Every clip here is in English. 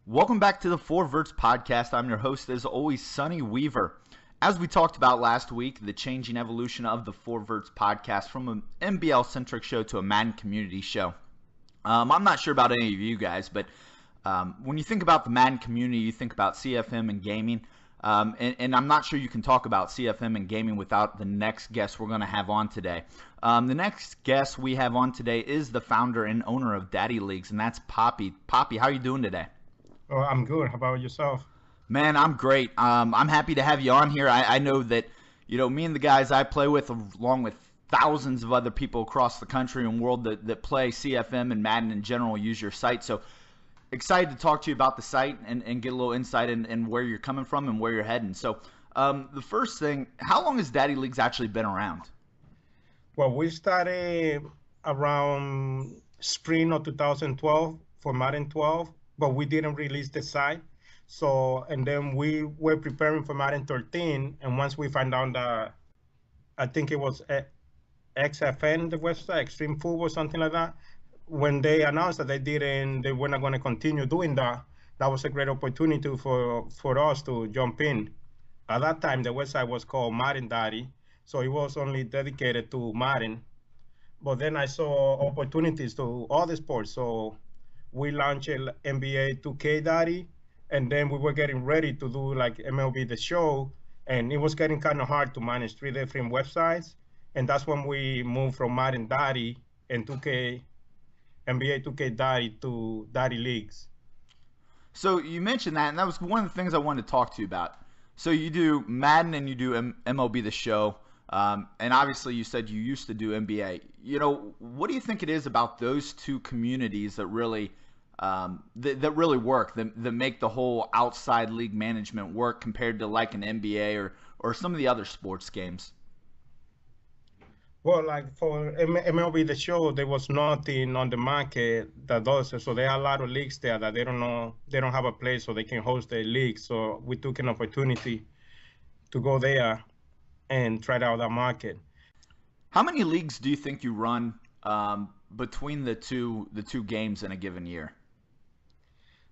Welcome back to the Verts podcast. I'm your host, as always, Sonny Weaver. As we talked about last week, the changing evolution of the Verts podcast from an NBL-centric show to a Madden community show. I'm not sure about any of you guys, but when you think about the Madden community, you think about CFM and gaming. And I'm not sure you can talk about CFM and gaming without the next guest we're going to have on today. The next guest we have on today is the founder and owner of Daddy Leagues, and that's Papi. Papi, how are you doing today? Oh, I'm good. How about yourself? Man, I'm great. I'm happy to have you on here. I know that, me and the guys I play with, along with thousands of other people across the country and world that play CFM and Madden in general, use your site. So excited to talk to you about the site and get a little insight in where you're coming from and where you're heading. So the first thing, how long has Daddy Leagues actually been around? Well, we started around spring of 2012 for Madden 12. But we didn't release the site. So, and then we were preparing for Madden 13. And once we found out that, I think it was XFN, the website, Extreme Football, something like that, when they announced that they were not going to continue doing that, that was a great opportunity for us to jump in. At that time, the website was called Madden Daddy. So it was only dedicated to Madden. But then I saw opportunities to other sports. So we launched NBA 2K Daddy, and then we were getting ready to do like MLB The Show, and it was getting kind of hard to manage 3 different websites, and that's when we moved from Madden Daddy and NBA 2K Daddy to Daddy Leagues. So you mentioned that, and that was one of the things I wanted to talk to you about. So you do Madden and you do MLB The Show, and obviously you said you used to do NBA. What do you think it is about those two communities that really that really work, that make the whole outside league management work compared to like an NBA or some of the other sports games? Well, like for MLB The Show, there was nothing on the market that does it. So there are a lot of leagues there that they don't have a place so they can host their league. So we took an opportunity to go there and try out that market. How many leagues do you think you run between the two games in a given year?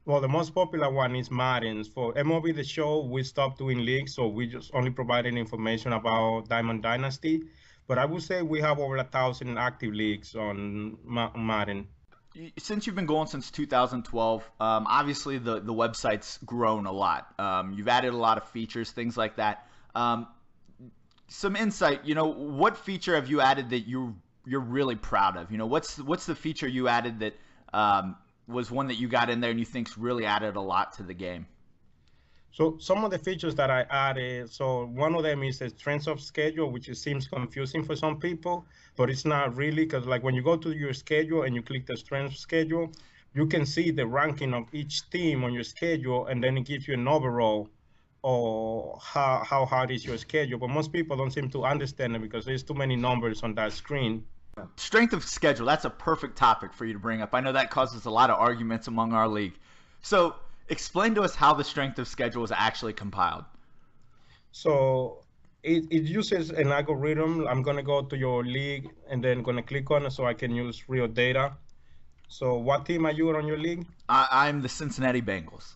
Well, the most popular one is Madden. For MLB The Show, we stopped doing leagues, so we just only provided information about Diamond Dynasty. But I would say we have over 1,000 active leagues on Madden. Since you've been going since 2012, obviously the website's grown a lot. You've added a lot of features, things like that. Some insight, what feature have you added that you're really proud of? What's the feature you added that was one that you got in there and you think's really added a lot to the game? So some of the features that I added, so one of them is the strength of schedule, which seems confusing for some people, but it's not really, because like when you go to your schedule and you click the strength schedule, you can see the ranking of each team on your schedule, and then it gives you an overall or how hard is your schedule. But most people don't seem to understand it because there's too many numbers on that screen. Strength of schedule, that's a perfect topic for you to bring up. I know that causes a lot of arguments among our league. So explain to us how the strength of schedule is actually compiled. So it uses an algorithm. I'm going to go to your league and then going to click on it so I can use real data. So what team are you on your league? I'm the Cincinnati Bengals.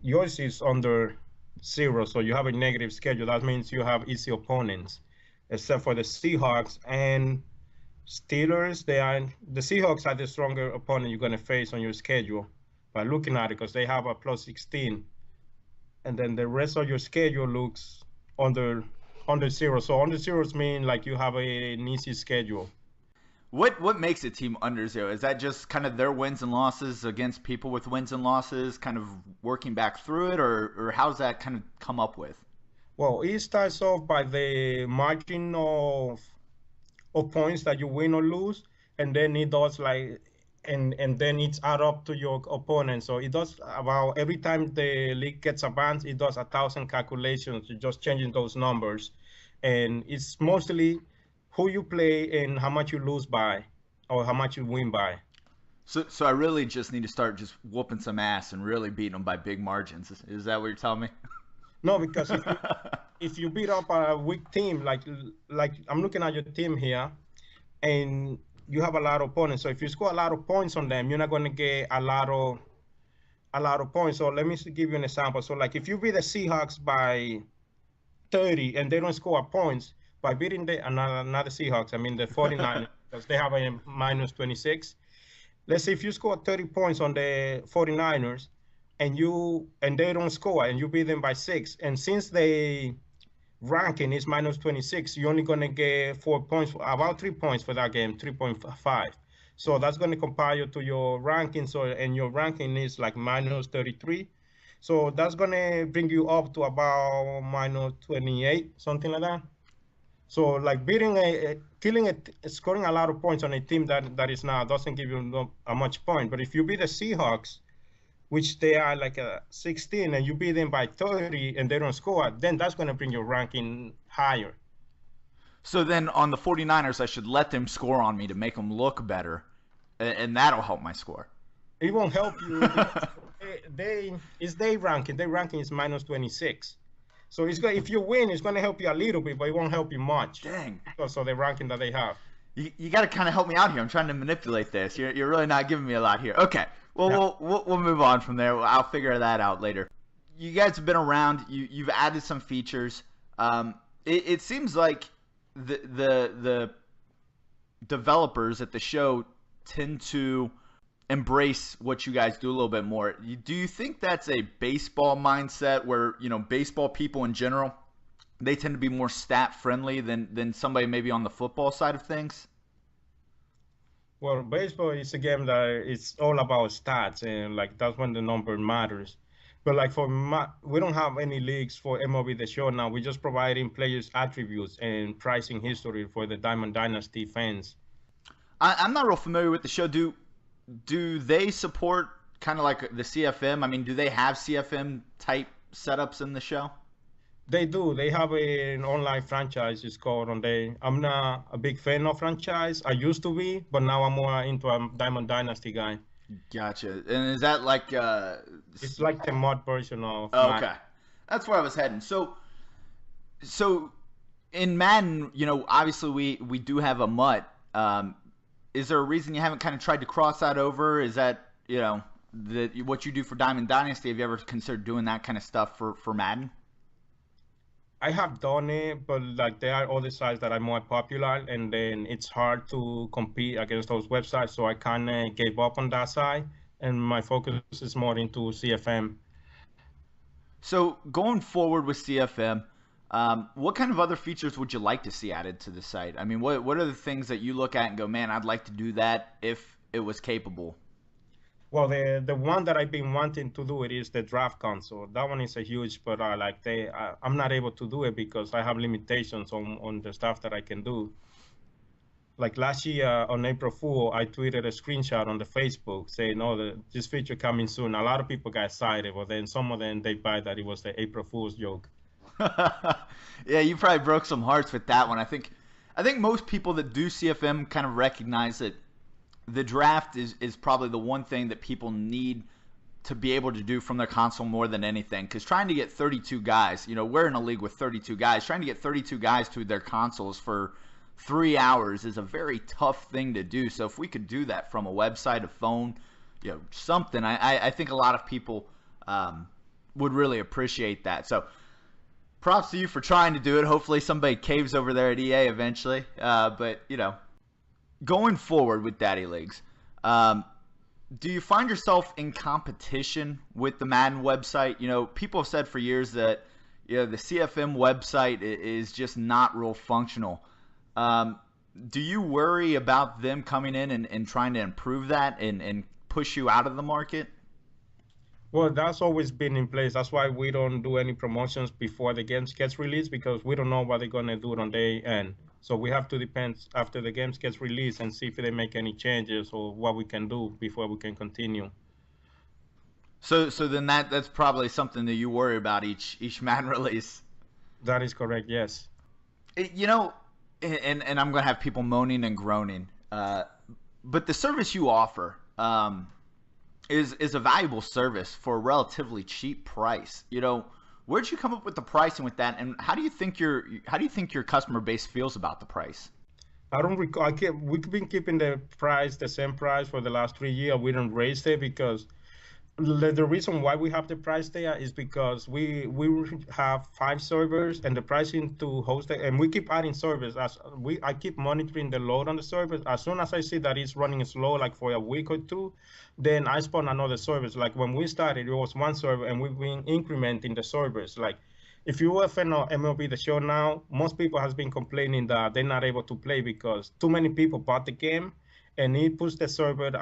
Yours is under 0, so you have a negative schedule. That means you have easy opponents, except for the Seahawks and Steelers. The Seahawks are the stronger opponent you're going to face on your schedule by looking at it, because they have a plus 16, and then the rest of your schedule looks under 0. So under 0s mean like you have an easy schedule. What makes a team under 0? Is that just kind of their wins and losses against people with wins and losses, kind of working back through it, or how's that kind of come up with? Well, it starts off by the margin of points that you win or lose, and then it does like, and then it's add up to your opponent. So it does about every time the league gets advanced, it does 1,000 calculations, just changing those numbers, and it's mostly who you play and how much you lose by or how much you win by. So I really just need to start just whooping some ass and really beating them by big margins. Is that what you're telling me? No, because if you beat up a weak team, like I'm looking at your team here, and you have a lot of opponents. So if you score a lot of points on them, you're not going to get a lot of a lot of points. So let me give you an example. So like if you beat the Seahawks by 30 and they don't score points by beating the another Seahawks, I mean the 49ers, because they have a minus 26. Let's say if you score 30 points on the 49ers and they don't score and you beat them by 6, and since they ranking is minus 26, you're only going to get 4 points, about 3 points for that game, 3.5. So that's going to compare you to your ranking. So, and your ranking is like minus 33. So that's going to bring you up to about minus 28, something like that. So like scoring a lot of points on a team that is now doesn't give you a much point. But if you beat the Seahawks, which they are like a 16, and you beat them by 30 and they don't score, then that's going to bring your ranking higher. So then on the 49ers, I should let them score on me to make them look better, and that'll help my score. It won't help you. It's their ranking. Their ranking is minus 26. So if you win, it's going to help you a little bit, but it won't help you much. Dang. Because of the ranking that they have. You got to kind of help me out here. I'm trying to manipulate this. You're really not giving me a lot here. Okay. Well, yeah. we'll move on from there. I'll figure that out later. You guys have been around. You've added some features. It seems like the developers at the show tend to embrace what you guys do a little bit more. Do you think that's a baseball mindset where, baseball people in general, they tend to be more stat friendly than somebody maybe on the football side of things? Well, baseball is a game that it's all about stats, and like that's when the number matters. But like we don't have any leagues for MLB The Show now. We're just providing players attributes and pricing history for the Diamond Dynasty fans. I'm not real familiar with the show. Do they support kind of like the CFM? I mean, do they have CFM type setups in the show? They do. They have an online franchise. It's called I'm not a big fan of franchise. I used to be, but now I'm more into a Diamond Dynasty guy. Gotcha. And is that like it's like the mod version of okay. That's where I was heading. So in Madden, obviously we do have a MUT. Is there a reason you haven't kind of tried to cross that over? Is that, what you do for Diamond Dynasty? Have you ever considered doing that kind of stuff for Madden? I have done it, but like there are other sites that are more popular, and then it's hard to compete against those websites. So I kind of gave up on that side, and my focus is more into CFM. So going forward with CFM, what kind of other features would you like to see added to the site? I mean, what are the things that you look at and go, man, I'd like to do that if it was capable? Well, the one that I've been wanting to do it is the draft console. That one is a huge, but I'm not able to do it because I have limitations on the stuff that I can do. Like last year on April Fool, I tweeted a screenshot on the Facebook saying, this feature coming soon. A lot of people got excited, but then some of them, they buy that it was the April Fool's joke. Yeah, you probably broke some hearts with that one. I think most people that do CFM kind of recognize that the draft is probably the one thing that people need to be able to do from their console more than anything. Because trying to get 32 guys, we're in a league with 32 guys. Trying to get 32 guys to their consoles for 3 hours is a very tough thing to do. So if we could do that from a website, a phone, something, I think a lot of people would really appreciate that. So props to you for trying to do it. Hopefully somebody caves over there at EA eventually. But, going forward with Daddy Leagues, do you find yourself in competition with the Madden website? People have said for years that the CFM website is just not real functional. Do you worry about them coming in and trying to improve that and push you out of the market? Well, that's always been in place. That's why we don't do any promotions before the games gets released, because we don't know what they're going to do on their end. So we have to depend after the games gets released and see if they make any changes or what we can do before we can continue. So then that's probably something that you worry about each Madden release. That is correct, yes. And I'm going to have people moaning and groaning. But the service you offer is a valuable service for a relatively cheap price. Where'd you come up with the pricing with that, and how do you think your customer base feels about the price? I don't recall. We've been keeping the same price for the last 3 years. We don't raise it because The reason why we have the price there is because we have 5 servers, and the pricing to host it, and we keep adding servers as I keep monitoring the load on the servers. As soon as I see that it's running slow, like for a week or two, then I spawn another service. Like when we started, it was 1 server, and we've been incrementing the servers. Like if you are a fan of MLB The Show now, most people has been complaining that they're not able to play because too many people bought the game, and it puts the server at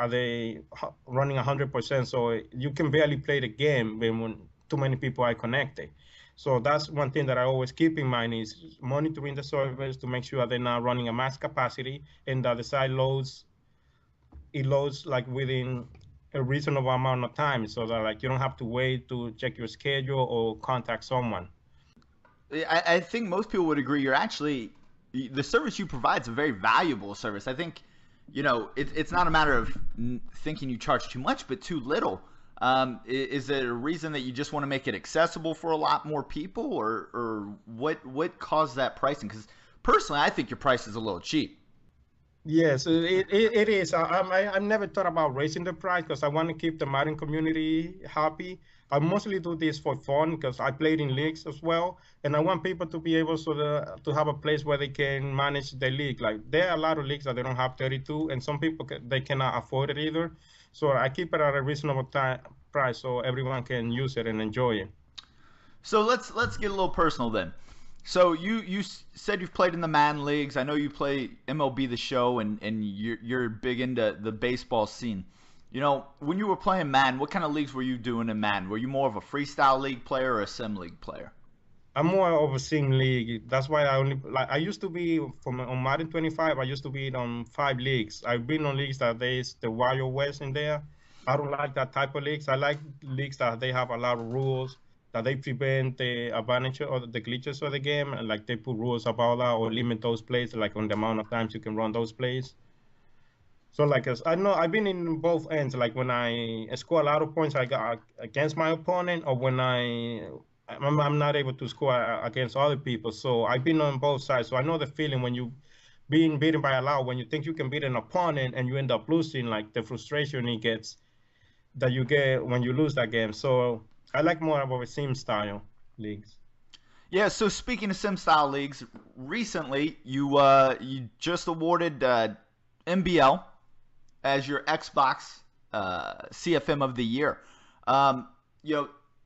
running 100%, so you can barely play the game when too many people are connected. So that's one thing that I always keep in mind is monitoring the servers to make sure they're not running a max capacity, and that the site loads like within a reasonable amount of time, so that like you don't have to wait to check your schedule or contact someone. I think most people would agree. You're actually the service you provide is a very valuable service. I think, it's not a matter of thinking you charge too much, but too little. Is it a reason that you just want to make it accessible for a lot more people, or what caused that pricing? Because personally, I think your price is a little cheap. Yes, it is. I've never thought about raising the price because I want to keep the Madden community happy. I mostly do this for fun because I played in leagues as well, and I want people to be able to have a place where they can manage the league. Like there are a lot of leagues that they don't have 32, and some people they cannot afford it either. So I keep it at a reasonable price so everyone can use it and enjoy it. So let's get a little personal then. So you said you've played in the Madden leagues. I know you play MLB The Show, and you're big into the baseball scene. When you were playing Madden, what kind of leagues were you doing in Madden? Were you more of a freestyle league player or a sim league player? I'm more of a sim league. That's why I only like I used to be on Madden 25. I used to be on 5 leagues. I've been on leagues that there's the Wild West in there. I don't like that type of leagues. I like leagues that they have a lot of rules, that they prevent the advantage or the glitches of the game, and like they put rules about that or limit those plays, like on the amount of times you can run those plays. So like as I know, I've been in both ends. Like when I score a lot of points, I got against my opponent, or when I'm not able to score against other people. So I've been on both sides. So I know the feeling when you being beaten by a lot, when you think you can beat an opponent and you end up losing, like the frustration it gets that you get when you lose that game. So I like more of a sim style leagues. Yeah. So speaking of sim style leagues, recently you just awarded MBL as your Xbox CFM of the year. Um,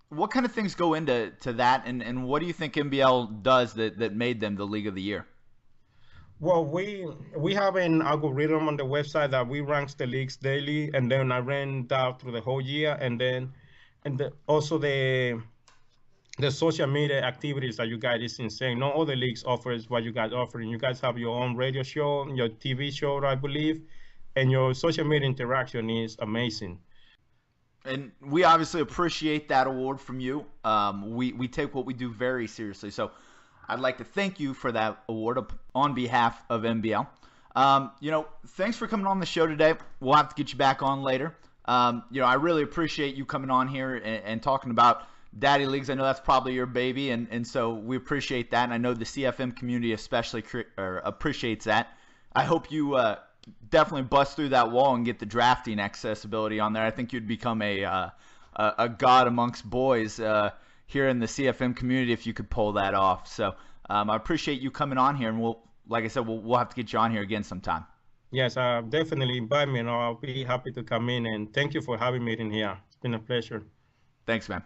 what kind of things go into that, and what do you think MBL does that made them the League of the Year? Well, we have an algorithm on the website that we ranks the leagues daily, and then I ran that through the whole year, and then also the social media activities that you guys is insane. No other leagues offers what you guys offering. You guys have your own radio show, your TV show, I believe, and your social media interaction is amazing. And we obviously appreciate that award from you. We take what we do very seriously. So I'd like to thank you for that award on behalf of MBL. Thanks for coming on the show today. We'll have to get you back on later. I really appreciate you coming on here and talking about Daddy Leagues. I know that's probably your baby, and so we appreciate that. And I know the CFM community especially appreciates that. I hope you definitely bust through that wall and get the drafting accessibility on there. I think you'd become a god amongst boys here in the CFM community if you could pull that off. So I appreciate you coming on here, and like I said, we'll have to get you on here again sometime. Yes, definitely invite me, and I'll be happy to come in. And thank you for having me in here. It's been a pleasure. Thanks, man.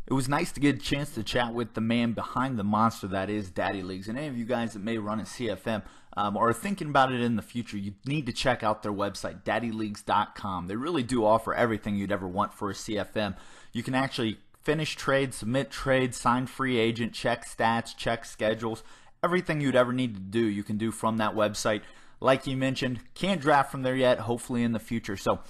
It was nice to get a chance to chat with the man behind the monster that is Daddy Leagues. And any of you guys that may run a CFM or are thinking about it in the future, you need to check out their website, daddyleagues.com. They really do offer everything you'd ever want for a CFM. You can actually finish trades, submit trades, sign free agent, check stats, check schedules. Everything you'd ever need to do, you can do from that website. Like you mentioned, can't draft from there yet, hopefully in the future. So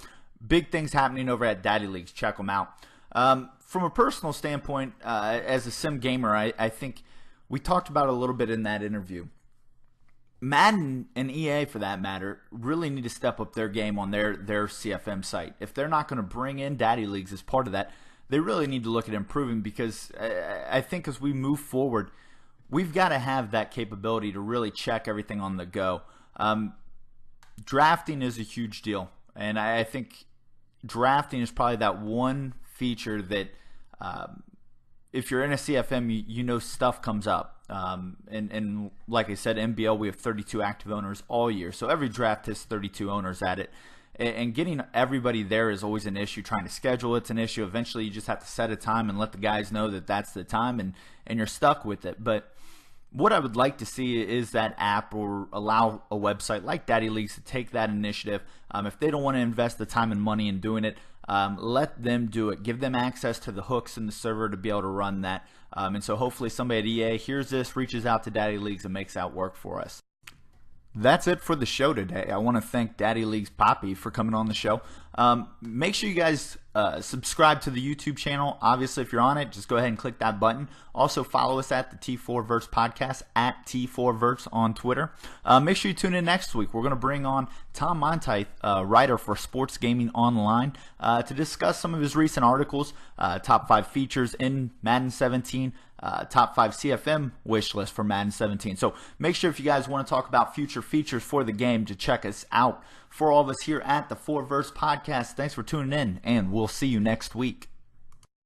big things happening over at Daddy Leagues. Check them out. From a personal standpoint, as a sim gamer, I think we talked about it a little bit in that interview. Madden and EA, for that matter, really need to step up their game on their CFM site. If they're not going to bring in Daddy Leagues as part of that, they really need to look at improving, because I think as we move forward, we've got to have that capability to really check everything on the go. Drafting is a huge deal, and I think drafting is probably that one feature that if you're in a CFM, you know stuff comes up. And like I said, NBL, we have 32 active owners all year. So every draft has 32 owners at it. And getting everybody there is always an issue. Trying to schedule it's an issue. Eventually, you just have to set a time and let the guys know that that's the time, and you're stuck with it. But what I would like to see is that app or allow a website like Daddy Leagues to take that initiative. If they don't want to invest the time and money in doing it, let them do it. Give them access to the hooks in the server to be able to run that. And so hopefully somebody at EA hears this, reaches out to Daddy Leagues, and makes that work for us. That's it for the show today. I want to thank Daddy Leagues Papi for coming on the show. Make sure you guys subscribe to the YouTube channel. Obviously, if you're on it, just go ahead and click that button. Also, follow us at the T4 Verts Podcast, at T4 Verts on Twitter. Make sure you tune in next week. We're going to bring on Tom Monteith, writer for Sports Gaming Online, to discuss some of his recent articles, top 5 features in Madden 17, top 5 CFM wish list for Madden 17. So make sure if you guys want to talk about future features for the game to check us out. For all of us here at the 4 Verts Podcast, thanks for tuning in, and we'll see you next week.